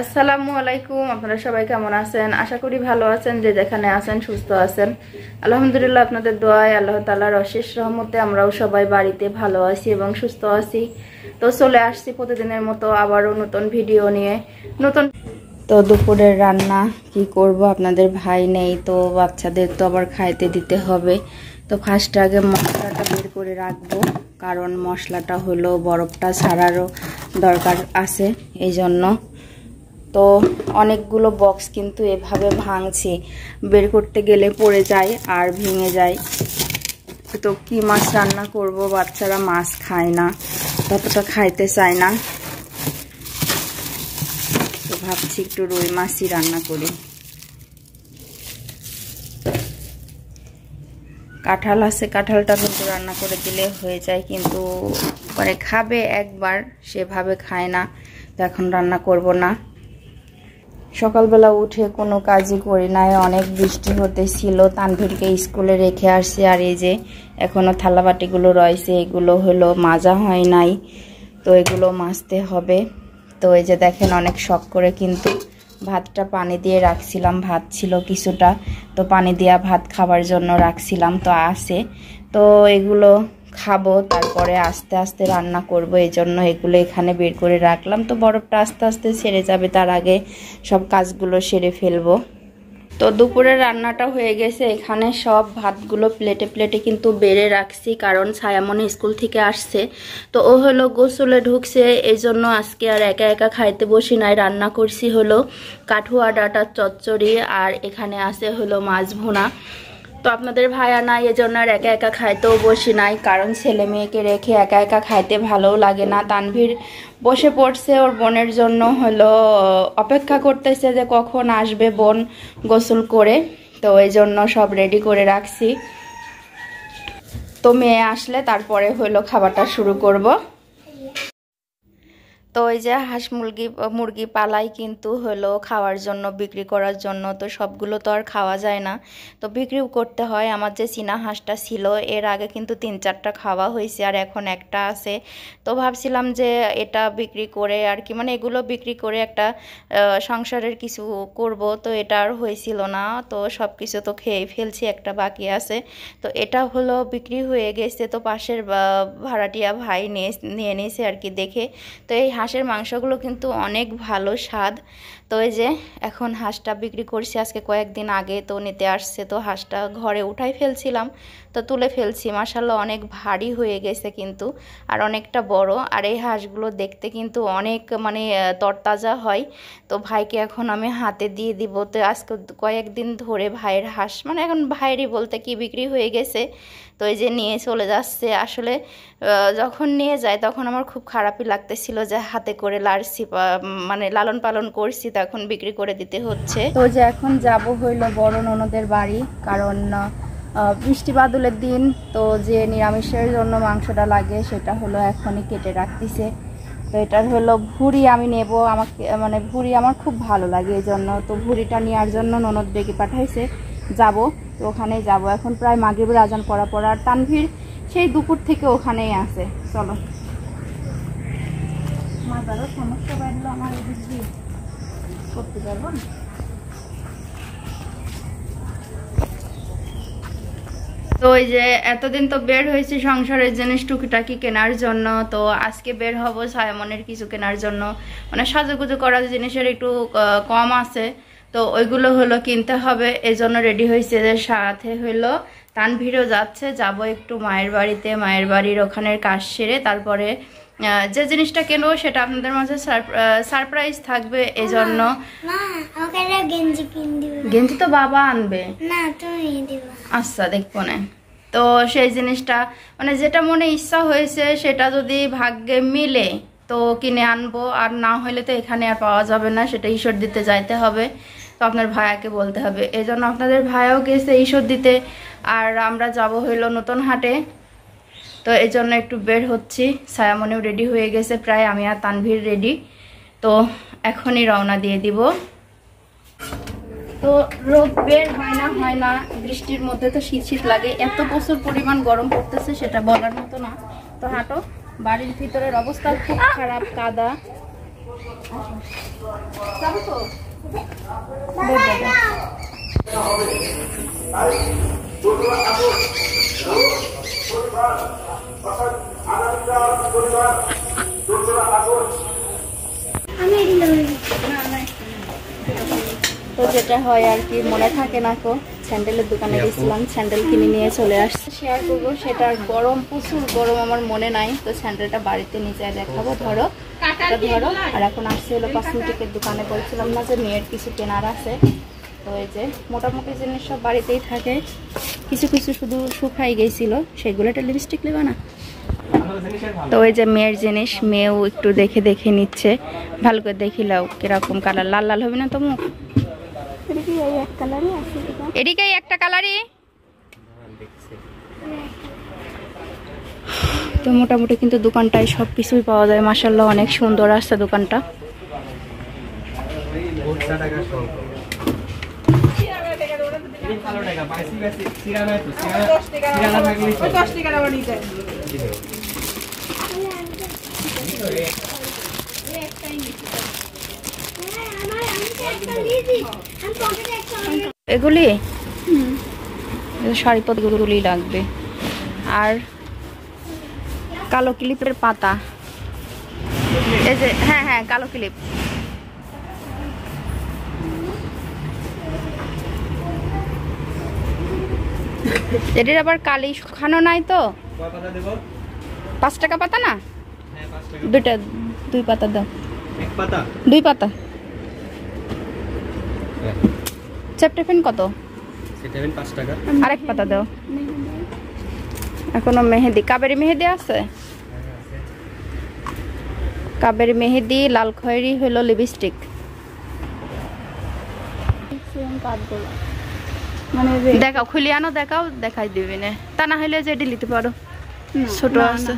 আসসালামু আলাইকুম। আপনারা সবাই কেমন আছেন? আশা করি ভালো আছেন, যে যেখানে আছেন সুস্থ আছেন। আলহামদুলিল্লাহ, আপনাদের দোয়ায় আল্লাহ তাআলার অশেষ রহমতে আমরাও সবাই বাড়িতে ভালো আছি এবং সুস্থ আছি। তো চলে আসছি প্রতিদিনের মতো আবারও নতুন ভিডিও নিয়ে। তো দুপুরের রান্না কি করব, আপনাদের ভাই নেই, তো বাচ্চাদের তো আবার খাইতে দিতে হবে। তো ফার্স্টে আগে মশলাটা বের করে রাখবো, কারণ মশলাটা হলো বরফটা ছাড়ারও দরকার আছে, এই জন্য। তো অনেকগুলো বক্স কিন্তু এভাবে ভাঙছি, বের করতে গেলে পড়ে যায় আর ভেঙে যায়। তো কি মাছ রান্না করব, বাচ্চারা মাছ খায় না, ততটা খাইতে চায় না, তো ভাবছি একটু রুই মাছই রান্না করি। কাঁঠাল আছে, কাঁঠালটা কিন্তু রান্না করে দিলে হয়ে যায়, কিন্তু পরে খাবে একবার, সেভাবে খায় না, তো এখন রান্না করব না। সকালবেলা উঠে কোনো কাজই করি নাই, অনেক বৃষ্টি হতেছিল, তানভীরকে স্কুলে রেখে আসছি। আর এই যে এখনও থালাবাটিগুলো রয়েছে, এগুলো হলো মাজা হয় নাই, তো এগুলো মাজতে হবে। তো এই যে দেখেন, অনেক শখ করে কিন্তু ভাতটা পানি দিয়ে রাখছিলাম, ভাত ছিল কিছুটা, তো পানি দিয়া ভাত খাবার জন্য রাখছিলাম, তো আছে। তো এগুলো খাবো, তারপরে আস্তে আস্তে রান্না করব, এই জন্য এগুলো এখানে বের করে রাখলাম। তো বরফটা আস্তে আস্তে ছেড়ে যাবে, তার আগে সব কাজগুলো সেরে ফেলবো। তো দুপুরের রান্নাটা হয়ে গেছে, এখানে সব ভাতগুলো প্লেটে প্লেটে কিন্তু বেড়ে রাখছি, কারণ ছায়ামনি স্কুল থেকে আসছে, তো ও হলো গোসলে ঢুকছে, এই জন্য আজকে আর একা একা খাইতে বসি নাই। রান্না করছি হলো কাঠুয়া ডাঁটার চচ্চড়ি, আর এখানে আছে হলো মাছ ভুনা। তো আপনাদের ভাইয়া নাই, এজন্য আর একা একা খাইতেও বসি নাই, কারণ ছেলে মেয়েকে রেখে একা একা খাইতে ভালোও লাগে না। তানভীর বসে পড়ছে, ওর বোনের জন্য হলো অপেক্ষা করতেছে যে কখন আসবে বোন গোসল করে, তো এই জন্য সব রেডি করে রাখছি। তো মেয়ে আসলে তারপরে হলো খাবারটা শুরু করব। তো এই যে হাঁস মুরগি পালাই কিন্তু হলো খাওয়ার জন্য, বিক্রি করার জন্য, তো সবগুলো তো আর খাওয়া যায় না, তো বিক্রিও করতে হয়। আমার যে চীনা হাঁসটা ছিল, এর আগে কিন্তু 3-4টা খাওয়া হয়েছে, আর এখন একটা আছে। তো ভাবছিলাম যে এটা বিক্রি করে আর কি, মানে এগুলো বিক্রি করে একটা সংসারের কিছু করব, তো এটা আর হয়েছিল না, তো সব কিছু তো খেয়ে ফেলছি, একটা বাকি আছে। তো এটা হলো বিক্রি হয়ে গেছে, তো পাশের ভাড়াটিয়া ভাই নিয়ে নিয়েছে আর কি দেখে। তো এই হাঁসের মাংসগুলো কিন্তু অনেক ভালো স্বাদ। তো এই যে এখন হাঁসটা বিক্রি করছি আজকে কয়েকদিন আগে, তো নিতে আসছে, তো হাঁসটা ঘরে উঠাই ফেলছিলাম, তো তুলে ফেলছি। মাশাআল্লাহ অনেক ভারী হয়ে গেছে কিন্তু, আর অনেকটা বড়। আর এই হাঁসগুলো দেখতে কিন্তু অনেক মানে তরতাজা হয়। তো ভাইকে এখন আমি হাতে দিয়ে দিব। তো আজকে কয়েকদিন ধরে ভাইয়ের হাঁস, মানে এখন ভাইয়েরই বলতে কি, বিক্রি হয়ে গেছে, তো এই যে নিয়ে চলে যাচ্ছে। আসলে যখন নিয়ে যায় তখন আমার খুব খারাপই লাগতেছিল যে হাতে করে লাড়ছি, মানে লালন পালন করছি, তখন বিক্রি করে দিতে হচ্ছে। তো যে এখন যাব হইলো বড় ননদের বাড়ি, কারণ বৃষ্টি বাদলের দিন, তো যে নিরামিষের জন্য মাংসটা লাগে সেটা হলো এখনই কেটে রাখতেছে। তো এটার হলো ভুঁড়ি আমি নেব, আমাকে মানে ভুঁড়ি আমার খুব ভালো লাগে, এই জন্য তো ভুঁড়িটা নেওয়ার জন্য ননদ ডেকে পাঠাইছে, যাব। তো ওখানেই যাব, এখন প্রায় মাগরিবের আজান পড়া আর তানভীর সেই দুপুর থেকে ওখানেই আছে। চলো, মাজারও সমস্যা বাড়লো আমার, বুঝলি করতে পারবো না। তো ওই যে এতদিন তো বের হয়েছি সংসারের জিনিস টুকিটাকি কেনার জন্য, তো আজকে বের হব ছায়ামনের কিছু কেনার জন্য, মানে সাজুগুজু করার জিনিসের একটু কম আছে, তো ওইগুলো হলো কিনতে হবে, এই জন্য রেডি হয়েছে। যে সাথে হইলো তানভীরও যাচ্ছে, যাব একটু মায়ের বাড়িতে, মায়ের বাড়ির ওখানের কাজ সেরে তারপরে যে জিনিসটা কেনবো সেটা আপনাদের মাঝে সারপ্রাইজ থাকবে, এই জন্য। গেঞ্জি তো বাবা আনবে না, তুমি দিবা। আচ্ছা, দেখবো না। তো সেই জিনিসটা মানে যেটা মনে ইচ্ছা হয়েছে সেটা যদি ভাগ্যে মিলে তো কিনে আনবো, আর না হলে তো এখানে আর পাওয়া যাবে না, সেটা ঈশ্বর দিতে যাইতে হবে, তো আপনার ভাইয়াকে বলতে হবে। এই জন্য আপনাদের ভাইয়াও গেছে ঈশ্বর দিতে, আর আমরা যাব হইলো নতুন হাটে, তো এই জন্য একটু বের হচ্ছি। ছায়ামনিও রেডি হয়ে গেছে প্রায়, আমি আর তানভীর রেডি, তো এখনই রওনা দিয়ে দিব। তো রোদ বের হয় না, বৃষ্টির মধ্যে তো শীত শীত লাগে, এত প্রচুর পরিমাণ গরম পড়তেছে সেটা বলার মতো না। তো হাঁটো, বাড়ির ভিতরের অবস্থা খুব খারাপ, কাদা। তো যেটা হয় আর কি মনে থাকে না কো, স্যান্ডেলের দোকানে গেছিলাম, স্যান্ডেল কিনে নিয়ে চলে আসছি। শেয়ার করবো, সেটার গরম, প্রচুর গরম, আমার মনে নাই। তো স্যান্ডেলটা বাড়িতে নিয়ে যায় দেখাবো। ধরো ধরো। আর এখন আসছে হলো কসমেটিকের দোকানে, বলছিলাম না যে মেয়ের কিছু কেনার আছে। তো এই যে মোটামুটি জিনিস সব বাড়িতেই থাকে, কিছু কিছু শুধু শুকাই গেছিল, সেগুলো একটা লিপস্টিক নেবা না। তো ওই যে মেয়ের জিনিস, মেয়েও একটু দেখে দেখে নিচ্ছে, ভালো করে দেখিলাও কিরকম কালার, লাল লাল হবে না তো মুখ? এদিকেই একটা কালারই। তো মোটামুটি কিন্তু দোকানটায় সব কিছুই পাওয়া যায়, মাশাআল্লাহ অনেক সুন্দর আছে দোকানটা। এগুলি শাড়ি পদগুলি লাগবে। আর কালো ক্লিপের পাতা, এই যে হ্যাঁ হ্যাঁ কালো ক্লিপ। এটার আবার কালি শুকানো নাই তো। 5 টাকা পাতা না? দুইটা, 2 পাতা দাও। 2 পাতা। চ্যাপ্টার পেন কত? 5 টাকা। আরেক পাতা দাও। এখনো মেহেদি, কাবেরি মেহেদি আছে? কাবেরি মেহেদি, লাল খয়েরি হলো লিপস্টিক। মানে দেখাও, খুলে আনো, দেখাও, দেখাই দিবি না, তা না হলে যে এটি নিতে পারো, ছোট আছে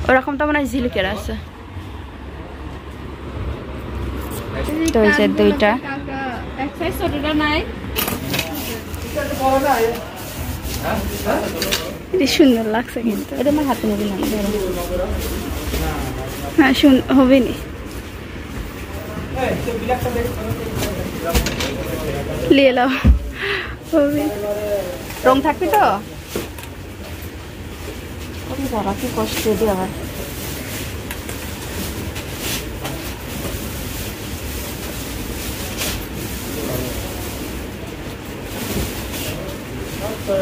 ওরকম। তো মনে হয় ঝিলিকের আছে। তো এই যে 2টা, সুন্দর লাগছে কিন্তু। এটা আমার হাতে নেবি না? হ্যাঁ হবে নি, নিয়ে নাও, হবে। রং থাকবে তো? বাবা কি কষ্ট দিয়ে আবার।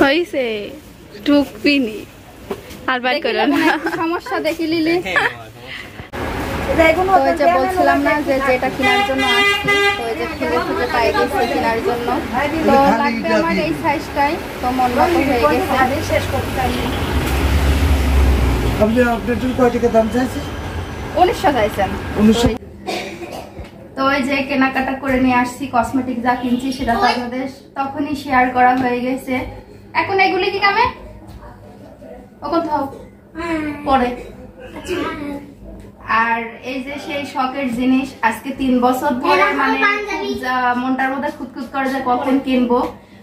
হইছে টুকপিনি আর বাইর করে সমস্যা দেখি লিলি। বলছিলাম না যে যেটা কেনার জন্য আসছি, তো এই যে খুঁজে খুঁজে পাই গেছি কেনার জন্য। তো লাগবে আমার এই সাইজটাই, তো মন মতো হয়ে গেছে। শেষ করতে আপনি আপনার জন্য কয় টাকা দাম চাইছেন? 1900 চাইছেন। 1900। তো ওই যে কেনাকাটা করে নিয়ে আসছি, কসমেটিক যা কিনছি সেটা তো আপনাদের তখনই শেয়ার করা হয়ে গেছে। এখন এগুলি কি কামে ও কোথাও পরে। আর এই যে সেই শখের জিনিস, আজকে 3 বছর ধরে মানে মনটার মধ্যে খুঁতখুত করে যে কখন কিনবো,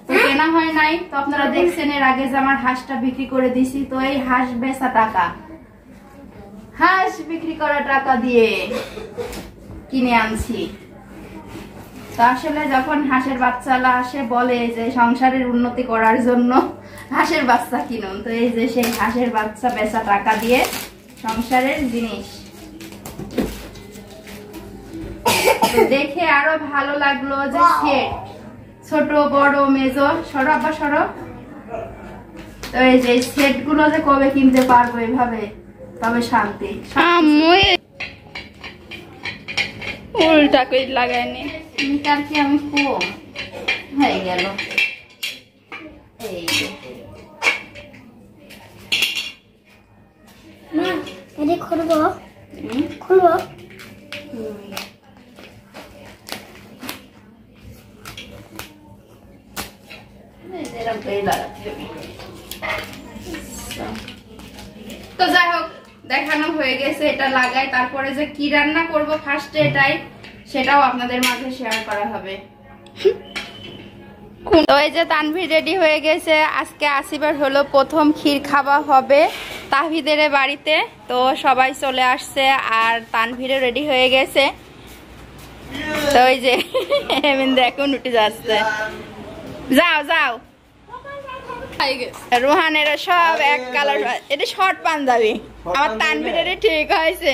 তো কেনা হয় নাই। তো আপনারা দেখছেন এর আগে যে আমার হাঁসটা বিক্রি করে দিছি। তো এই হাঁস বেচা টাকা, হাঁস বিক্রি করা টাকা দিয়ে কিনে আনছি। তো আসলে যখন হাঁসের বাচ্চারা আসে বলে যে সংসারের উন্নতি করার জন্য হাঁসের বাচ্চা কিনুন, তো এই যে সেই হাঁসের বাচ্চা বেচা টাকা দিয়ে সংসারের জিনিস। দেখে আরো ভালো লাগলো যে সেট, ছোট বড় মেজো, সরো আবার সরো। তো এই যে সেট গুলো যে কবে কিনতে পারবো এভাবে, তবে শান্তি। উল্টা করে লাগাইনি মিটার কি আমি কম হয়ে গেল। এই না এটা খুলবো, খুলবো। তো যাই হোক, দেখানো হয়ে গেছে, এটা লাগাই। তারপরে যে কি রান্না করব ফার্স্টে এটাই, সেটাও আপনাদের মাঝে শেয়ার করা হবে। তো এই যে তানভীর রেডি হয়ে গেছে, আজকে আসিবার হলো প্রথম ক্ষীর খাওয়া হবে। তাহিদের বাড়িতে। তো সবাই চলে আসছে আর তানভীরে রেডি হয়ে গেছে। তো ওই যে হেমেন্দ্র এখন উঠে যাচ্ছে। যাও যাও। রোহানের সব এক কালার, এটা শর্ট পাঞ্জাবি। আমার তানভীরের ঠিক হয়েছে।